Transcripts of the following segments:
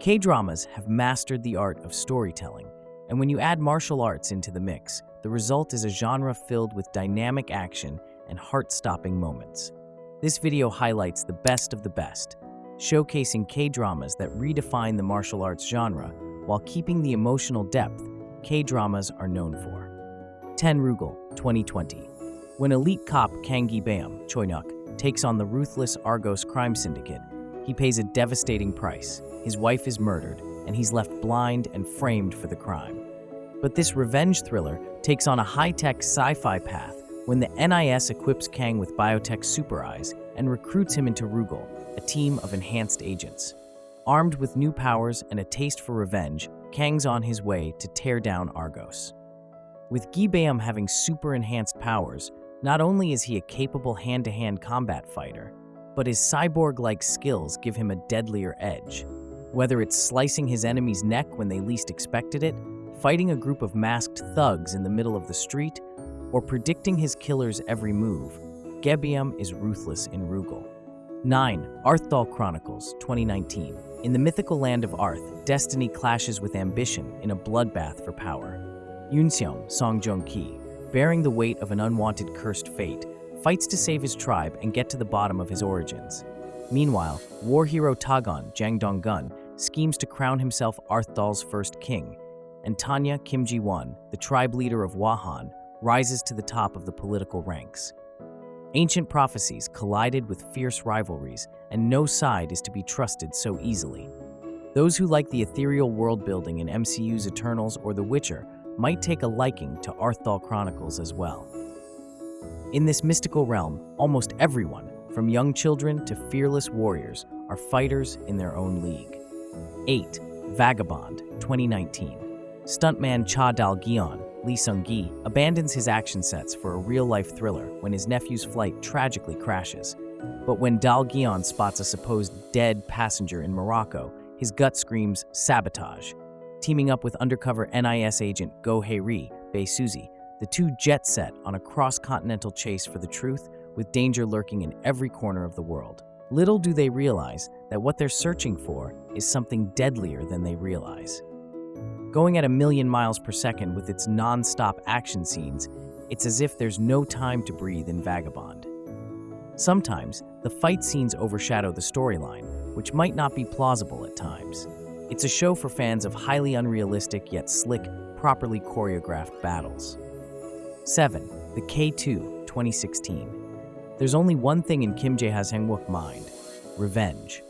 K-dramas have mastered the art of storytelling, and when you add martial arts into the mix, the result is a genre filled with dynamic action and heart-stopping moments. This video highlights the best of the best, showcasing K-dramas that redefine the martial arts genre while keeping the emotional depth K-dramas are known for. 10 Rugal, 2020. When elite cop Kang Gi-beom, Choinuk, takes on the ruthless Argos crime syndicate, he pays a devastating price. His wife is murdered, and he's left blind and framed for the crime. But this revenge thriller takes on a high-tech sci-fi path when the NIS equips Kang with biotech super eyes and recruits him into Rugal, a team of enhanced agents. Armed with new powers and a taste for revenge, Kang's on his way to tear down Argos. With Gi-beom having super-enhanced powers, not only is he a capable hand-to-hand combat fighter, but his cyborg-like skills give him a deadlier edge. Whether it's slicing his enemy's neck when they least expected it, fighting a group of masked thugs in the middle of the street, or predicting his killer's every move, Gi-beom is ruthless in Rugal. 9. Arthall Chronicles, 2019. In the mythical land of Arth, destiny clashes with ambition in a bloodbath for power. Yoonseom, Song Joong-ki, bearing the weight of an unwanted cursed fate, fights to save his tribe and get to the bottom of his origins. Meanwhile, war hero Tagon, Jang Dong-gun, schemes to crown himself Arthall's first king, and Tanya Kim Ji-won, the tribe leader of Wahan, rises to the top of the political ranks. Ancient prophecies collided with fierce rivalries, and no side is to be trusted so easily. Those who like the ethereal world-building in MCU's Eternals or The Witcher might take a liking to Arthall Chronicles as well. In this mystical realm, almost everyone, from young children to fearless warriors, are fighters in their own league. 8. Vagabond, 2019. Stuntman Cha Dal-gyeon, Lee Sung-gi, abandons his action sets for a real-life thriller when his nephew's flight tragically crashes. But when Dal-gyeon spots a supposed dead passenger in Morocco, his gut screams sabotage. Teaming up with undercover NIS agent Go Hae-ri, Bae Suzy, the two jet set on a cross-continental chase for the truth, with danger lurking in every corner of the world. Little do they realize that what they're searching for is something deadlier than they realize. Going at 1,000,000 miles per second with its non-stop action scenes, it's as if there's no time to breathe in Vagabond. Sometimes, the fight scenes overshadow the storyline, which might not be plausible at times. It's a show for fans of highly unrealistic yet slick, properly choreographed battles. 7. The K2, 2016. There's only one thing in Kim Jae-ha's Hangwook mind: revenge.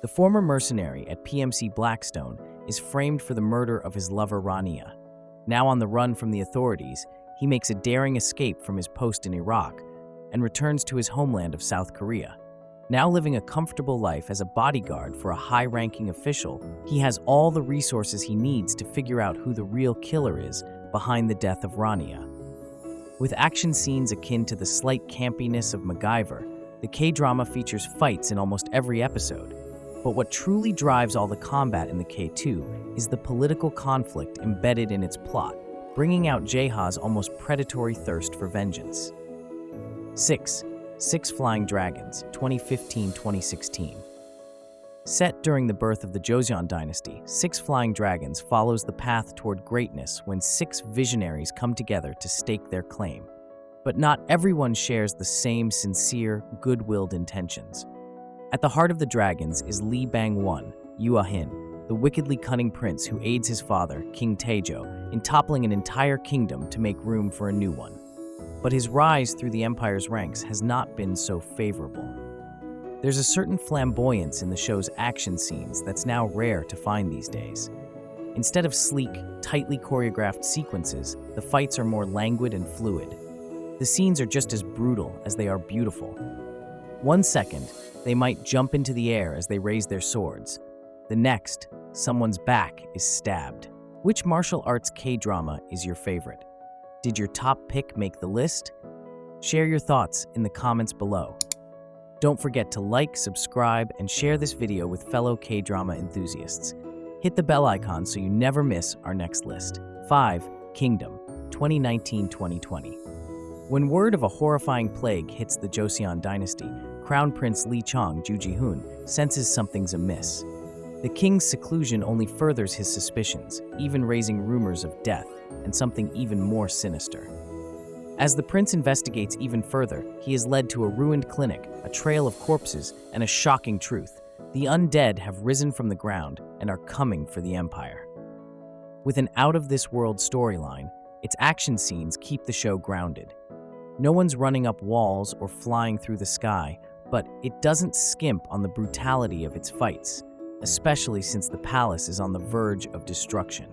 The former mercenary at PMC Blackstone is framed for the murder of his lover Rania. Now on the run from the authorities, he makes a daring escape from his post in Iraq and returns to his homeland of South Korea. Now living a comfortable life as a bodyguard for a high-ranking official, he has all the resources he needs to figure out who the real killer is behind the death of Rania. With action scenes akin to the slight campiness of MacGyver, the K-drama features fights in almost every episode. But what truly drives all the combat in the K2 is the political conflict embedded in its plot, bringing out Jae-ha's almost predatory thirst for vengeance. 6. Six Flying Dragons, 2015-2016. Set during the birth of the Joseon dynasty, Six Flying Dragons follows the path toward greatness when 6 visionaries come together to stake their claim. But not everyone shares the same sincere, good-willed intentions. At the heart of the dragons is Lee Bang-won, Yua-hin, the wickedly cunning prince who aids his father, King Taejo, in toppling an entire kingdom to make room for a new one. But his rise through the empire's ranks has not been so favorable. There's a certain flamboyance in the show's action scenes that's now rare to find these days. Instead of sleek, tightly choreographed sequences, the fights are more languid and fluid. The scenes are just as brutal as they are beautiful. 1 second, they might jump into the air as they raise their swords. The next, someone's back is stabbed. Which martial arts K-drama is your favorite? Did your top pick make the list? Share your thoughts in the comments below. Don't forget to like, subscribe, and share this video with fellow K-drama enthusiasts. Hit the bell icon so you never miss our next list. 5. Kingdom, 2019-2020. When word of a horrifying plague hits the Joseon dynasty, Crown Prince Lee Chong Ju Ji-hoon senses something's amiss. The king's seclusion only furthers his suspicions, even raising rumors of death and something even more sinister. As the prince investigates even further, he is led to a ruined clinic, a trail of corpses, and a shocking truth. The undead have risen from the ground and are coming for the empire. With an out-of-this-world storyline, its action scenes keep the show grounded. No one's running up walls or flying through the sky, but it doesn't skimp on the brutality of its fights, especially since the palace is on the verge of destruction.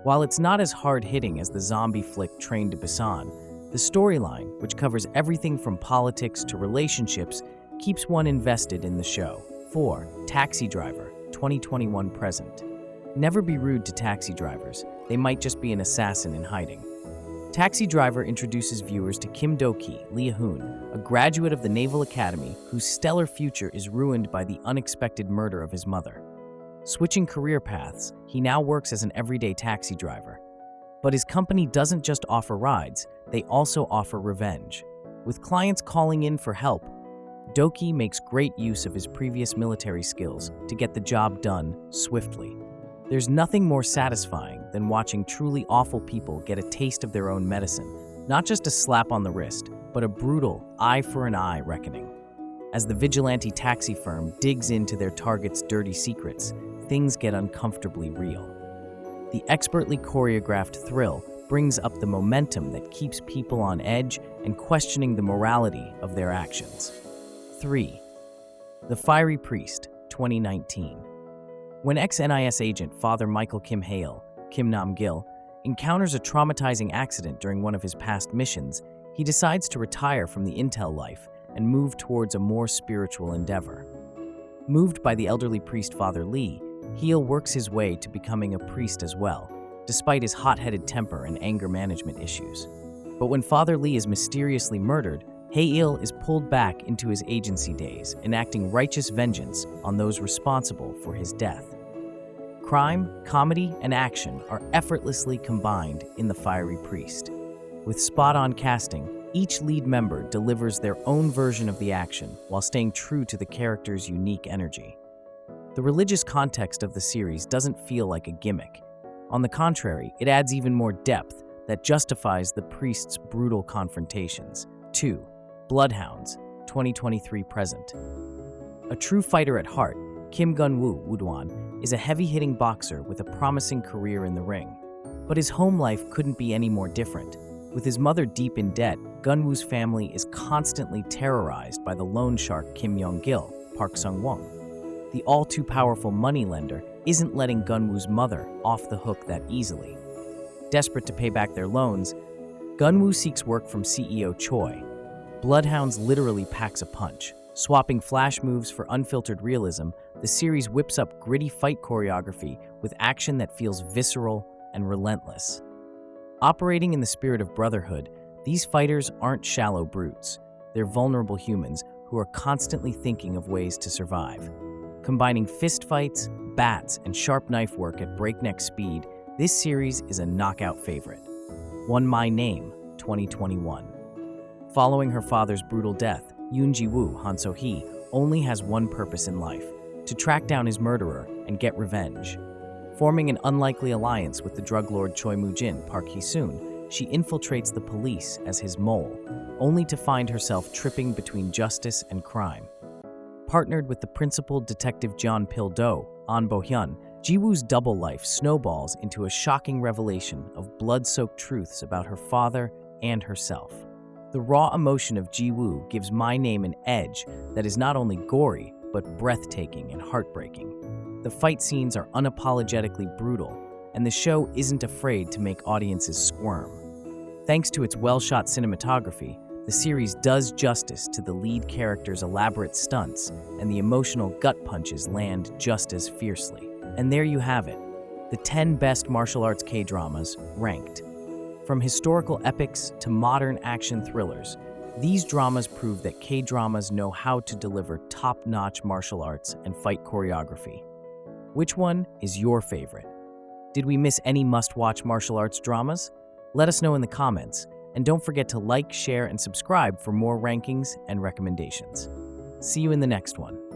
While it's not as hard-hitting as the zombie flick Train to Busan, the storyline, which covers everything from politics to relationships, keeps one invested in the show. 4. Taxi Driver, 2021 present. Never be rude to taxi drivers. They might just be an assassin in hiding. Taxi Driver introduces viewers to Kim Do-ki, Lee Hoon, a graduate of the Naval Academy whose stellar future is ruined by the unexpected murder of his mother. Switching career paths, he now works as an everyday taxi driver. But his company doesn't just offer rides, they also offer revenge. With clients calling in for help, Do-ki makes great use of his previous military skills to get the job done swiftly. There's nothing more satisfying than watching truly awful people get a taste of their own medicine, not just a slap on the wrist, but a brutal eye-for-an-eye reckoning. As the vigilante taxi firm digs into their target's dirty secrets, things get uncomfortably real. The expertly choreographed thrill brings up the momentum that keeps people on edge and questioning the morality of their actions. 3. The Fiery Priest, 2019. When ex-NIS agent Father Michael Kim Hale, Kim Nam-gil, encounters a traumatizing accident during one of his past missions, he decides to retire from the intel life and move towards a more spiritual endeavor. Moved by the elderly priest Father Lee, Hale works his way to becoming a priest as well, despite his hot-headed temper and anger management issues. But when Father Lee is mysteriously murdered, Hale is pulled back into his agency days, enacting righteous vengeance on those responsible for his death. Crime, comedy, and action are effortlessly combined in The Fiery Priest. With spot-on casting, each lead member delivers their own version of the action while staying true to the character's unique energy. The religious context of the series doesn't feel like a gimmick. On the contrary, it adds even more depth that justifies the priest's brutal confrontations. 2. Bloodhounds, 2023 present. A true fighter at heart, Kim Gun-woo Woo-dwan is a heavy-hitting boxer with a promising career in the ring. But his home life couldn't be any more different. With his mother deep in debt, Gun-woo's family is constantly terrorized by the loan shark Kim Yong-gil, Park Sung-won. The all-too-powerful moneylender isn't letting Gun-woo's mother off the hook that easily. Desperate to pay back their loans, Gun-woo seeks work from CEO Choi. Bloodhounds literally packs a punch. Swapping flash moves for unfiltered realism, the series whips up gritty fight choreography with action that feels visceral and relentless. Operating in the spirit of brotherhood, these fighters aren't shallow brutes. They're vulnerable humans who are constantly thinking of ways to survive. Combining fistfights, bats, and sharp knife work at breakneck speed, this series is a knockout favorite. One My Name, 2021. Following her father's brutal death, Yoon Ji-woo, Han So-hee, only has one purpose in life: to track down his murderer and get revenge. Forming an unlikely alliance with the drug lord Choi Moo-jin, Park Hee-soon, she infiltrates the police as his mole, only to find herself tripping between justice and crime. Partnered with the principal detective Jeon Pil-do, An Bo-hyun, Ji-woo's double life snowballs into a shocking revelation of blood-soaked truths about her father and herself. The raw emotion of Ji-woo gives My Name an edge that is not only gory, but breathtaking and heartbreaking. The fight scenes are unapologetically brutal, and the show isn't afraid to make audiences squirm. Thanks to its well-shot cinematography, the series does justice to the lead character's elaborate stunts, and the emotional gut punches land just as fiercely. And there you have it, the 10 best martial arts K-dramas, ranked. From historical epics to modern action thrillers, these dramas prove that K-dramas know how to deliver top-notch martial arts and fight choreography. Which one is your favorite? Did we miss any must-watch martial arts dramas? Let us know in the comments, and don't forget to like, share, and subscribe for more rankings and recommendations. See you in the next one.